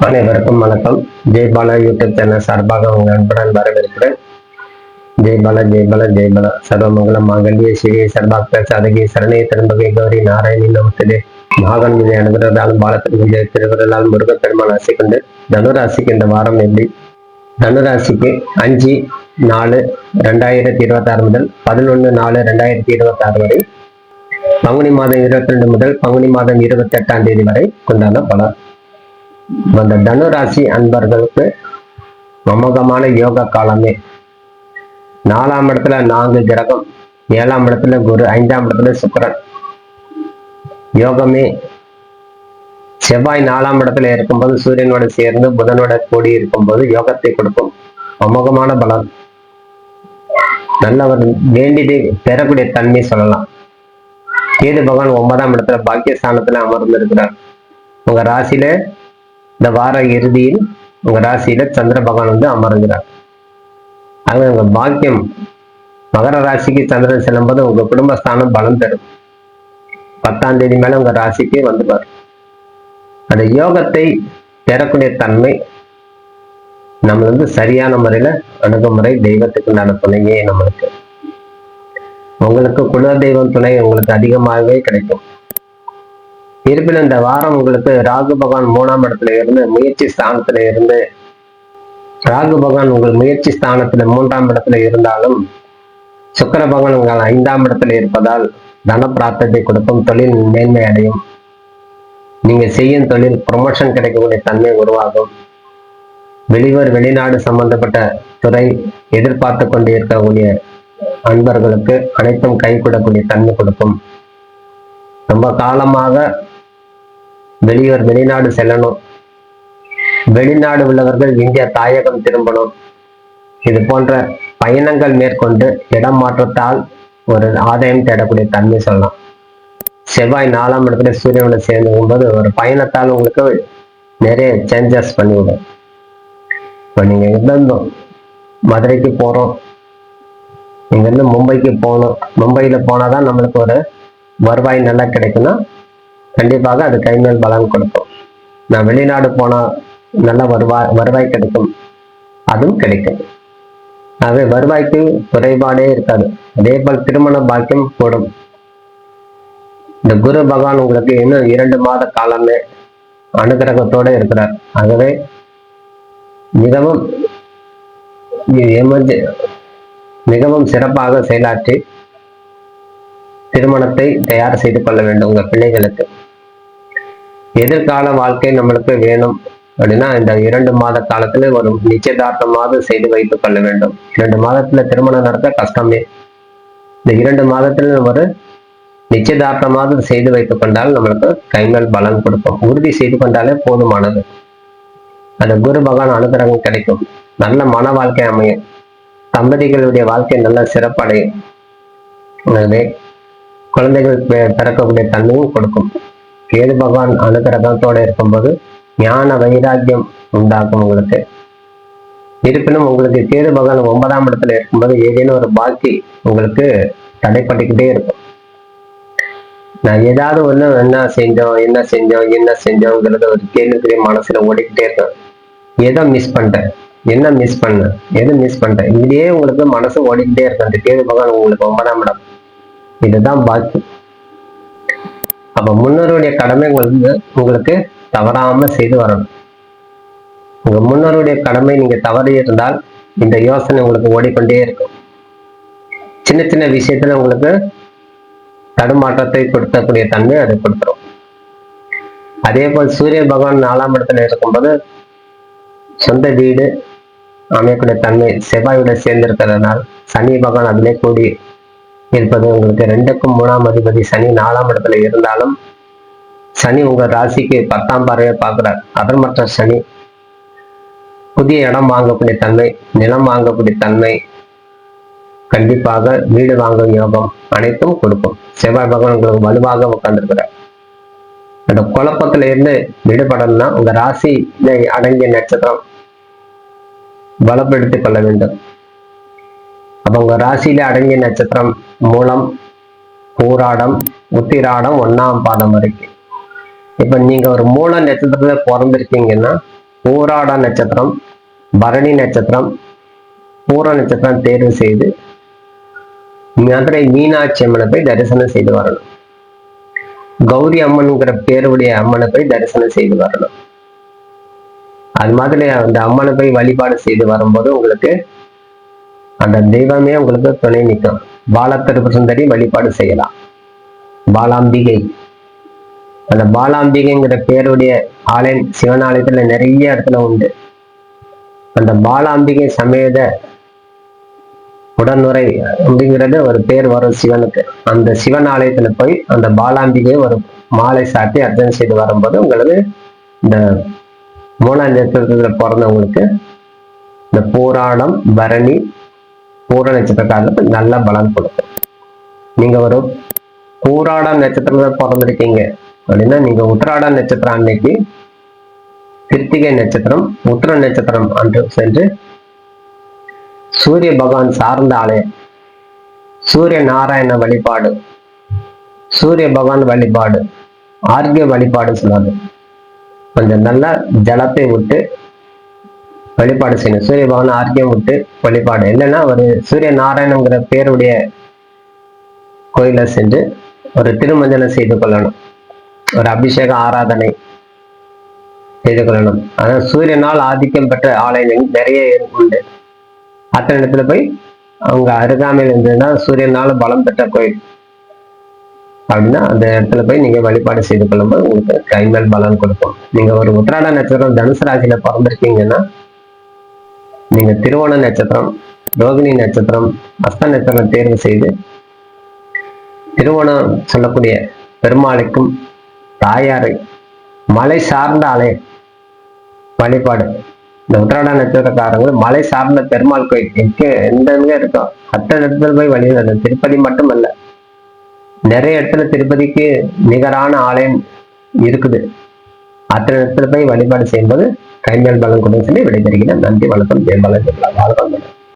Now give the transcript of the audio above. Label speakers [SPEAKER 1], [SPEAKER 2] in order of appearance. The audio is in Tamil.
[SPEAKER 1] அனைவருக்கும் வணக்கம். ஜெய்பாலா யூடியூப் சேனல் சார்பாக உங்கள் அன்புடன் வரவேற்கிறேன். ஜெய்பாலா ஜெய்பாலா ஜெய்பாலா சர்வமங்கலம் மாங்கல்ய சிறிய சர்பாக்த சதகி சரணை திரும்பகை கௌரி நாராயணி நமத்திலே நாகன் விஜய் அனுகிறதாலும் பாலத்தின் விஜய் திருவிழால் முருகப் பெருமான் ஆசை கொண்டு தனுராசிக்கு இந்த வாரம் எப்படி? தனுராசிக்கு 5/4/2026 முதல் 11/4/2026 வரை, பங்குனி மாதம் 22 முதல் பங்குனி மாதம் 28ஆம் தேதி வரை கொண்டாட பலர். அந்த தனுராசி அன்பர்களுக்கு அமோகமான யோக காலமே. 4ஆம் இடத்துல 4 கிரகம், 7ஆம் இடத்துல குரு, 5ஆம் இடத்துல சுக்கிரன். யோகமே. செவ்வாய் 4ஆம் இடத்துல இருக்கும்போது சூரியனோட சேர்ந்து புதனோட கூடி இருக்கும்போது யோகத்தை கொடுக்கும். அமோகமான பலன். நல்லவர் வேண்டியதை பெறக்கூடிய தன்மை சொல்லலாம். கேது பகவான் 9ஆம் இடத்துல பாக்கியஸ்தானத்துல அமர்ந்திருக்கிறார். உங்க ராசியில இந்த வார இறுதியில் உங்க ராசியில சந்திர பகவான் அமர்கிறார். அது உங்க பாக்கியம். மகர ராசிக்கு சந்திரன் செல்லும்போது உங்க குடும்பஸ்தானம் பலம் தரும். 10ஆம் தேதி மேல உங்க ராசிக்கு வந்துவார். அந்த யோகத்தை பெறக்கூடிய தன்மை நம்ம சரியான முறையில அணுகுமுறை, தெய்வத்துக்கு உண்டான துணையே நம்மளுக்கு. உங்களுக்கு குல தெய்வம் துணை உங்களுக்கு அதிகமாகவே கிடைக்கும். இருப்பினும் இந்த வாரம் உங்களுக்கு ராகு பகவான் 3ஆம் இடத்துல இருந்து முயற்சி ஸ்தானத்துல இருந்து, ராகு பகவான் உங்கள் முயற்சி ஸ்தானத்துல 3ஆம் இடத்துல இருந்தாலும் சுக்கிர பகவான் உங்கள் 5ஆம் இடத்துல இருப்பதால் தன பிராப்தத்தை கொடுக்கும். தொழில் மேன்மை அடையும். நீங்க செய்யும் தொழில் ப்ரொமோஷன் கிடைக்கக்கூடிய தன்மை உருவாகும். வெளியூர் வெளிநாடு சம்பந்தப்பட்ட துறை எதிர்பார்த்து கொண்டு இருக்கக்கூடிய அன்பர்களுக்கு அனைத்தும் கைகூடக்கூடிய தன்மை கொடுக்கும். ரொம்ப காலமாக வெளியூர் வெளிநாடு செல்லணும், வெளிநாடு உள்ளவர்கள் இந்தியா தாயகம் திரும்பணும், இது போன்ற பயணங்கள் மேற்கொண்டு இடம் மாற்றத்தால் ஒரு ஆதாயம் தேடக்கூடிய தன்மை சொல்லலாம். செவ்வாய் 4ஆம் இடத்துல சூரியனோட சேர்ந்து போகும்போது ஒரு பயணத்தால் உங்களுக்கு நிறைய சேஞ்சஸ் பண்ணிவிடும். இப்போ நீங்க இருந்தோம் மதுரைக்கு போறோம், நீங்க இருந்து மும்பைக்கு போகணும், மும்பையில போனாதான் நம்மளுக்கு ஒரு வருவாய் நல்லா கிடைக்குன்னா கண்டிப்பாக அது கைமேல் பலன் கொடுக்கும். நான் வெளிநாடு போனா நல்ல வருவாய் கிடைக்கும், அதுவும் கிடைக்கும். ஆகவே வருவாய்க்கு குறைபாடே இருக்காது. அதே போல் திருமண பாக்கியம் கூடும். இந்த குரு பகவான் உங்களுக்கு இன்னும் 2 மாத காலமே அனுகிரகத்தோட இருக்கிறார். ஆகவே மிகவும் சிறப்பாக செயலாற்றி திருமணத்தை தயார் செய்து கொள்ள வேண்டும். உங்க பிள்ளைகளுக்கு எதிர்கால வாழ்க்கை நம்மளுக்கு வேணும் அப்படின்னா இந்த 2 மாத காலத்துல ஒரு நிச்சயதார்த்தமாவது செய்து வைத்துக் கொள்ள வேண்டும். 2 மாதத்துல திருமணம் நடத்த கஷ்டமே. இந்த 2 மாதத்துல ஒரு நிச்சயதார்த்தமாவது செய்து வைத்துக் கொண்டால் நம்மளுக்கு கைமேல் பலன் கொடுக்கும். உறுதி செய்து கொண்டாலே போதுமானது. அந்த குரு பகவான் அனுகிரகம் கிடைக்கும். நல்ல மன வாழ்க்கை அமையும். தம்பதிகளுடைய வாழ்க்கை நல்ல சிறப்படையும். எனவே குழந்தைகள் பிறக்கக்கூடிய தன்மையும் கொடுக்கும். கேது பகவான் அனுகிரகத்தோட இருக்கும்போது ஞான வைராக்கியம் உண்டாகும் உங்களுக்கு. இருப்பினும் உங்களுக்கு கேது பகவான் 9ஆம் இடத்துல இருக்கும்போது ஏதேனும் ஒரு பாக்கி உங்களுக்கு தடைப்பட்டுக்கிட்டே இருக்கும். நான் ஏதாவது ஒண்ணு என்ன செஞ்சோங்கிறத ஒரு கேள்விக்குரிய மனசுல ஓடிக்கிட்டே இருக்கேன். எதை மிஸ் பண்ணிட்டேன், என்ன மிஸ் பண்ணேன், எது மிஸ் பண்ணிட்டேன், இதுலயே உங்களுக்கு மனசு ஓடிக்கிட்டே இருக்கும். அந்த கேது பகவான் உங்களுக்கு 9ஆம் இடம், இதுதான் பாக்கி. அப்ப முன்னோருடைய கடமை உங்களுக்கு தவறாம செய்து வரணும். உங்க முன்னோருடைய கடமை நீங்க தவறி இருந்தால் இந்த யோசனை உங்களுக்கு ஓடிக்கொண்டே இருக்கும். சின்ன சின்ன விஷயத்துல உங்களுக்கு தடுமாற்றத்தை கொடுத்தக்கூடிய தன்மை அதை கொடுத்துரும். அதே போல் சூரிய பகவான் 4ஆம் இடத்துல இருக்கும்போது சொந்த வீடு அமையக்கூடிய தன்மை செவ்வாயோட சேர்ந்து இருக்கிறதுனால் சனி பகவான் அதிலே கூடி இருப்பது உங்களுக்கு 2க்கும் 3ஆம் அதிபதி சனி 4ஆம் இடத்துல இருந்தாலும் சனி உங்க ராசிக்கு 10ஆம் பார்வையை பார்க்கிறார். அதர்மற்ற சனி புதிய இடம் வாங்கக்கூடிய தன்மை, நிலம் வாங்கக்கூடிய தன்மை, கண்டிப்பாக வீடு வாங்கும் யோகம் அனைத்தும் கொடுக்கும். செவ்வாய் பகவான் உங்களுக்கு வலுவாக உட்கார்ந்துருக்கிறார். அந்த குழப்பத்துல இருந்து விடுபடணும்னா உங்க ராசியில அடங்கிய நட்சத்திரம் பலப்படுத்திக் கொள்ள வேண்டும். அப்ப உங்க ராசியில அடங்கிய நட்சத்திரம் மூலம், பூராடம், உத்திராடம் 1ஆம் பாதம் வரைக்கும். இப்ப நீங்க ஒரு மூல நட்சத்திரத்துல பிறந்திருக்கீங்கன்னா பூராட நட்சத்திரம், பரணி நட்சத்திரம், பூர நட்சத்திரம் தேர்வு செய்து மதுரை மீனாட்சி அம்மனை போய் தரிசனம் செய்து வரணும். கௌரி அம்மன்ங்கிற பேருடைய அம்மனை போய் தரிசனம் செய்து வரணும். அது மாதிரி அந்த அம்மனை போய் வழிபாடு செய்து வரும்போது உங்களுக்கு அந்த தெய்வமே உங்களுக்கு துணை நிற்கும். பாலத்திருப்பு சுந்தரி வழிபாடு செய்யலாம். பாலாம்பிகை, அந்த பாலாம்பிகைங்கிற பேருடைய ஆலயம் சிவன் ஆலயத்துல நிறைய இடத்துல உண்டு. அந்த பாலாம்பிகை சமேத உடனுரை அப்படிங்கிறது ஒரு பேர் வரும் சிவனுக்கு. அந்த சிவன் ஆலயத்துல போய் அந்த பாலாம்பிகை ஒரு மாலை சாட்டி அர்ச்சனை செய்து வரும்போது உங்களுக்கு இந்த மூணாம் நட்சத்திரத்துல பிறந்தவங்களுக்கு இந்த பூராடம், பரணி, பூர நட்சத்திரக்காரருக்கு நல்ல பலன் கொடுக்கும். நீங்க ஒரு பூராடம் நட்சத்திரத்துல பிறந்திருக்கீங்க அப்படின்னா நீங்க உத்திராட நட்சத்திரம் அன்னைக்கு கிருத்திகை நட்சத்திரம், உத்திர நட்சத்திரம் அன்று சென்று சூரிய பகவான் சார்ந்த ஆலயம், சூரிய நாராயண வழிபாடு, சூரிய பகவான் வழிபாடு, ஆர்கிய வழிபாடு சொல்லாது, கொஞ்சம் நல்லா ஜலத்தை விட்டு வழிபாடு செய்யணும். சூரிய பகவான் ஆர்கியம் விட்டு வழிபாடு இல்லைன்னா ஒரு சூரிய நாராயணங்கிற பேருடைய கோயில சென்று ஒரு திருமஞ்சனம் செய்து கொள்ளணும். ஒரு அபிஷேக ஆராதனை செய்து கொள்ளணும். அதான் சூரியனால் ஆதிக்கம் பெற்ற ஆலயங்கள் நிறைய உண்டு. அத்தனை இடத்துல போய் அவங்க அருகாமையில் இருந்ததுன்னா சூரியனால பலம் பெற்ற கோயில் அப்படின்னா அந்த இடத்துல போய் நீங்க வழிபாடு செய்து கொள்ளும்போது உங்களுக்கு கைமேல் பலன் கொடுக்கும். நீங்க ஒரு உத்திராட நட்சத்திரம் தனுசு ராசியில பிறந்திருக்கீங்கன்னா நீங்க திருவோண நட்சத்திரம், ரோகிணி நட்சத்திரம், அஸ்த நட்சத்திரம் தேர்வு செய்து திருவோணம் சொல்லக்கூடிய பெருமாளுக்கும் தாயாரை மலை சார்ந்த ஆலயம் வழிபாடு. இந்த உத்திராட நட்சத்திரக்காரங்க மலை சார்ந்த பெருமாள் கோயில் எந்த இருக்கும் அத்தனை இடத்துல போய் வழிபாடு. திருப்பதி மட்டும் அல்ல, நிறைய இடத்துல திருப்பதிக்கு நிகரான ஆலயம் இருக்குது. அத்தனை இடத்துல போய் வழிபாடு செய்யும்போது கைமேல் பலன் கொடுன்னு சொல்லி விடைபெறுகிறேன். நன்றி, வணக்கம், ஜெயபாலன்.